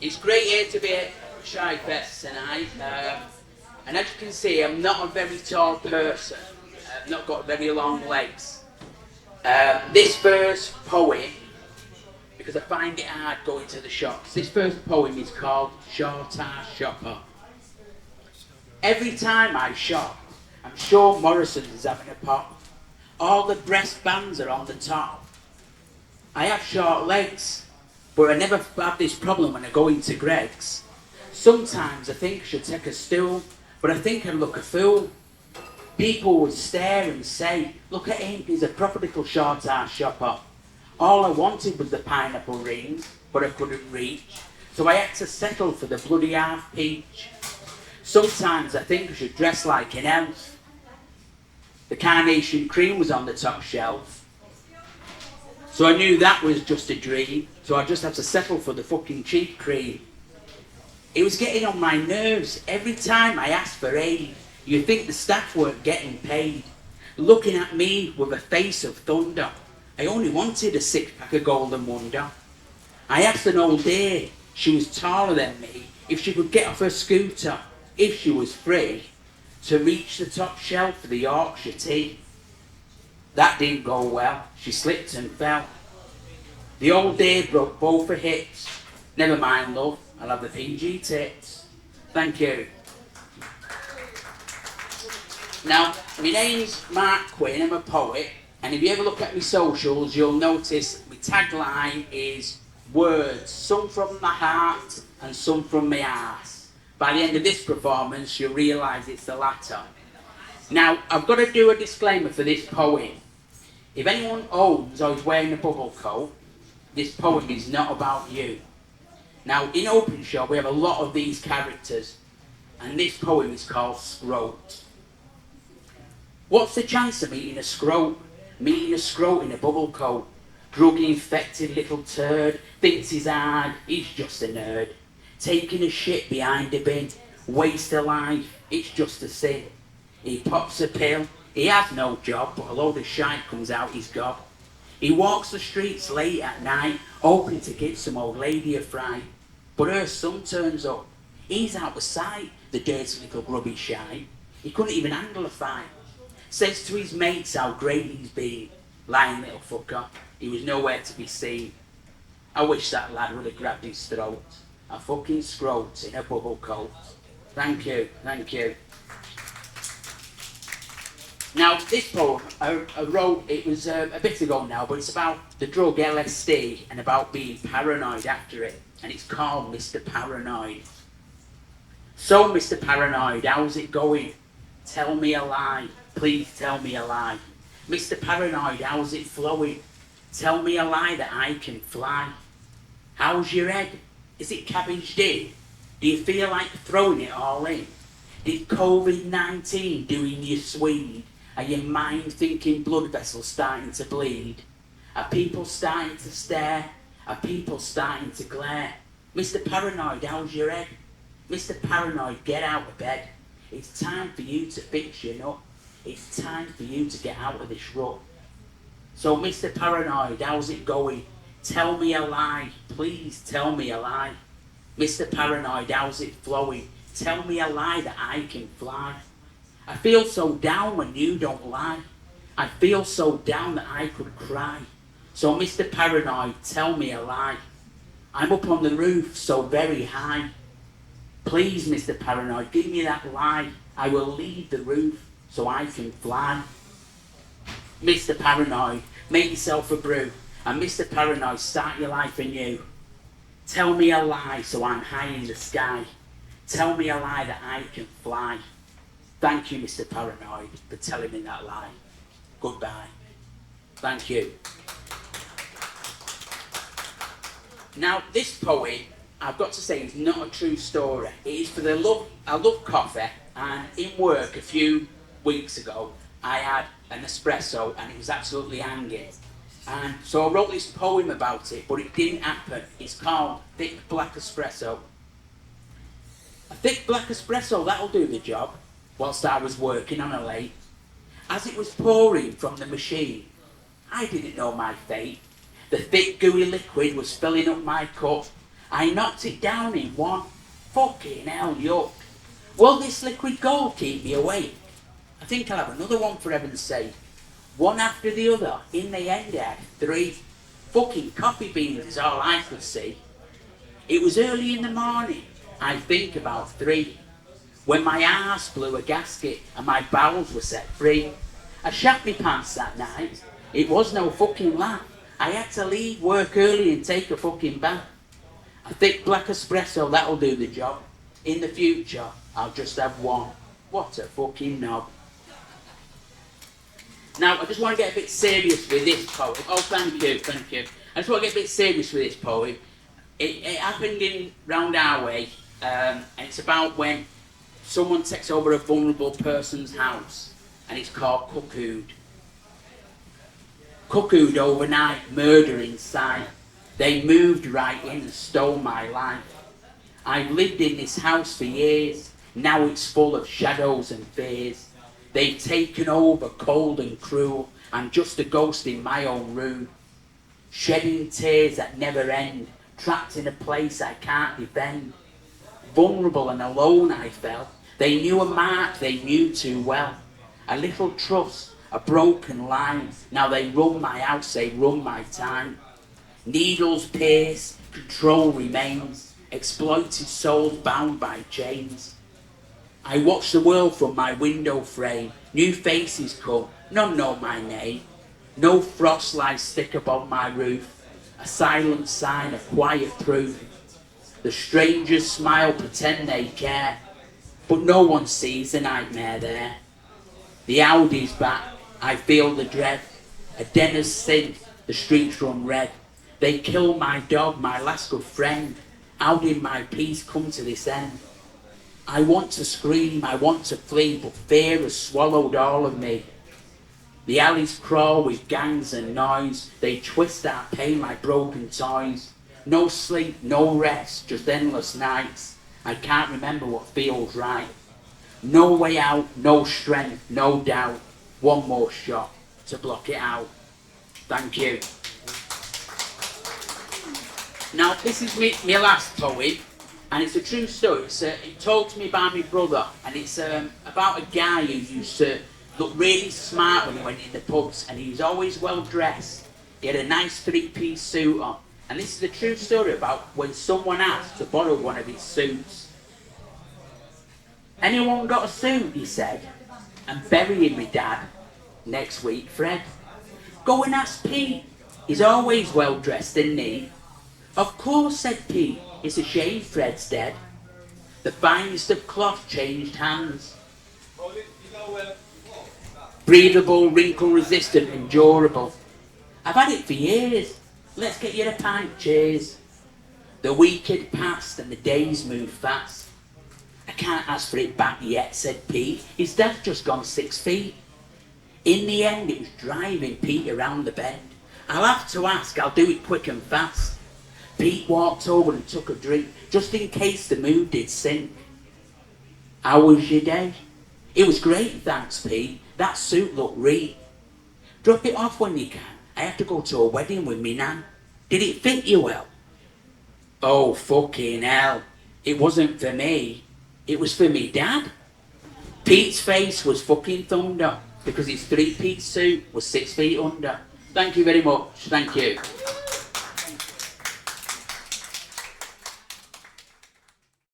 It's great here to be at Shy Fest tonight. And as you can see, I'm not a very tall person. I've not got very long legs. This first poem, because I find it hard going to the shops, this first poem is called Short Ass Shopper. Every time I shop, I'm sure Morrison's is having a pop. All the breast bands are on the top. I have short legs, but I never have this problem when I go into Greg's. Sometimes I think I should take a stool, but I think I look a fool. People would stare and say, look at him, he's a proper little short-ass shopper. All I wanted was the pineapple rings, but I couldn't reach, so I had to settle for the bloody half peach. Sometimes I think I should dress like an elf. The carnation cream was on the top shelf, so I knew that was just a dream, so I just had to settle for the fucking cheap cream. It was getting on my nerves. Every time I asked for aid, you'd think the staff weren't getting paid. Looking at me with a face of thunder, I only wanted a six-pack of Golden Wonder. I asked an old dear, she was taller than me, if she could get off her scooter, if she was free, to reach the top shelf for the Yorkshire tea. That didn't go well. She slipped and fell. The old dear broke both her hips. Never mind, love, I'll have the PG tits. Thank you. Now, my name's Mark Quinn, I'm a poet, and if you ever look at my socials, you'll notice my tagline is words, some from my heart and some from my arse. By the end of this performance, you'll realise it's the latter. Now, I've got to do a disclaimer for this poem. If anyone owns or is wearing a bubble coat, this poem is not about you. Now, in Open Show, we have a lot of these characters, and this poem is called Scrote. What's the chance of meeting a scrote? Meeting a scrote in a bubble coat. Drug-infected little turd, thinks he's hard, he's just a nerd. Taking a shit behind a bin, waste of life, it's just a sin. He pops a pill, he has no job, but a load of shite comes out his gob. He walks the streets late at night, hoping to get some old lady a fry. But her son turns up, he's out of sight, the dirty little grubby shite. He couldn't even handle a fight. Says to his mates how great he's been. Lying little fucker, he was nowhere to be seen. I wish that lad would have grabbed his throat. A fucking scrote in a bubble coat. Thank you, thank you. Now, this poem I wrote, it was a bit ago now, but it's about the drug LSD and about being paranoid after it. And it's called Mr. Paranoid. So, Mr. Paranoid, how's it going? Tell me a lie. Please tell me a lie. Mr. Paranoid, how's it flowing? Tell me a lie that I can fly. How's your head? Is it cabbaged in? Do you feel like throwing it all in? Did COVID-19 doing you Swede? Are your mind thinking blood vessels starting to bleed? Are people starting to stare? Are people starting to glare? Mr. Paranoid, how's your head? Mr. Paranoid, get out of bed. It's time for you to fix your nut. It's time for you to get out of this rut. So, Mr. Paranoid, how's it going? Tell me a lie. Please tell me a lie. Mr. Paranoid, how's it flowing? Tell me a lie that I can fly. I feel so down when you don't lie. I feel so down that I could cry. So, Mr. Paranoid, tell me a lie. I'm up on the roof so very high. Please, Mr. Paranoid, give me that lie. I will leave the roof so I can fly. Mr. Paranoid, make yourself a brew. And Mr. Paranoid, start your life anew. Tell me a lie so I'm high in the sky. Tell me a lie that I can fly. Thank you, Mr. Paranoid, for telling me that lie. Goodbye. Thank you. Now, this poem, I've got to say, is not a true story. It is for the love. I love coffee, and in work a few weeks ago, I had an espresso, and it was absolutely hanging. And so I wrote this poem about it, but it didn't happen. It's called Thick Black Espresso. A thick black espresso, that'll do the job, whilst I was working on a lathe. As it was pouring from the machine, I didn't know my fate. The thick gooey liquid was filling up my cup. I knocked it down in one. Fucking hell, yuck. Will this liquid gold keep me awake? I think I'll have another one for heaven's sake. One after the other. In the end, I had 3. Fucking coffee beans is all I could see. It was early in the morning, I think about 3, when my arse blew a gasket and my bowels were set free. I shat me pants that night. It was no fucking laugh. I had to leave work early and take a fucking bath. A thick black espresso, that'll do the job. In the future, I'll just have one. What a fucking knob. Now, I just want to get a bit serious with this poem. Oh, thank you, thank you. I just want to get a bit serious with this poem. It happened in round our way, and it's about when someone takes over a vulnerable person's house, and it's called Cuckooed. Cuckooed overnight, murder inside. They moved right in and stole my life. I've lived in this house for years, now it's full of shadows and fears. They've taken over, cold and cruel. I'm just a ghost in my own room, shedding tears that never end, trapped in a place I can't defend. Vulnerable and alone I felt. They knew a mark they knew too well. A little trust, a broken line. Now they run my house, they run my time. Needles pierce, control remains. Exploited souls bound by chains. I watch the world from my window frame. New faces come, none know my name. No frost lies thick above my roof. A silent sign of quiet proof. The strangers smile, pretend they care, but no one sees the nightmare there. The Audi's back, I feel the dread. A den has sinned, the streets run red. They kill my dog, my last good friend. How did my peace come to this end? I want to scream, I want to flee, but fear has swallowed all of me. The alleys crawl with gangs and noise. They twist our pain like broken toys. No sleep, no rest, just endless nights. I can't remember what feels right. No way out, no strength, no doubt. One more shot to block it out. Thank you. Now, this is my last poem, and it's a true story. It's told to me by my brother, and it's about a guy who used to look really smart when he went in the pubs, and he was always well dressed. He had a nice 3-piece suit on, and this is a true story about when someone asked to borrow one of his suits. Anyone got a suit, he said. I'm burying my dad next week, Fred. Go and ask Pete. He's always well dressed and neat. Of course, said Pete. It's a shame Fred's dead. The finest of cloth changed hands. Breathable, wrinkle-resistant, endurable. I've had it for years. Let's get you a pint, cheers. The week had passed and the days moved fast. I can't ask for it back yet, said Pete. His dad's just gone 6 feet. In the end, it was driving Pete around the bend. I'll have to ask, I'll do it quick and fast. Pete walked over and took a drink, just in case the mood did sink. How was your day? It was great, thanks, Pete. That suit looked reet. Drop it off when you can. I have to go to a wedding with me nan. Did it fit you well? Oh, fucking hell. It wasn't for me. It was for me dad. Pete's face was fucking thunder, because his 3-piece suit was 6 feet under. Thank you very much. Thank you.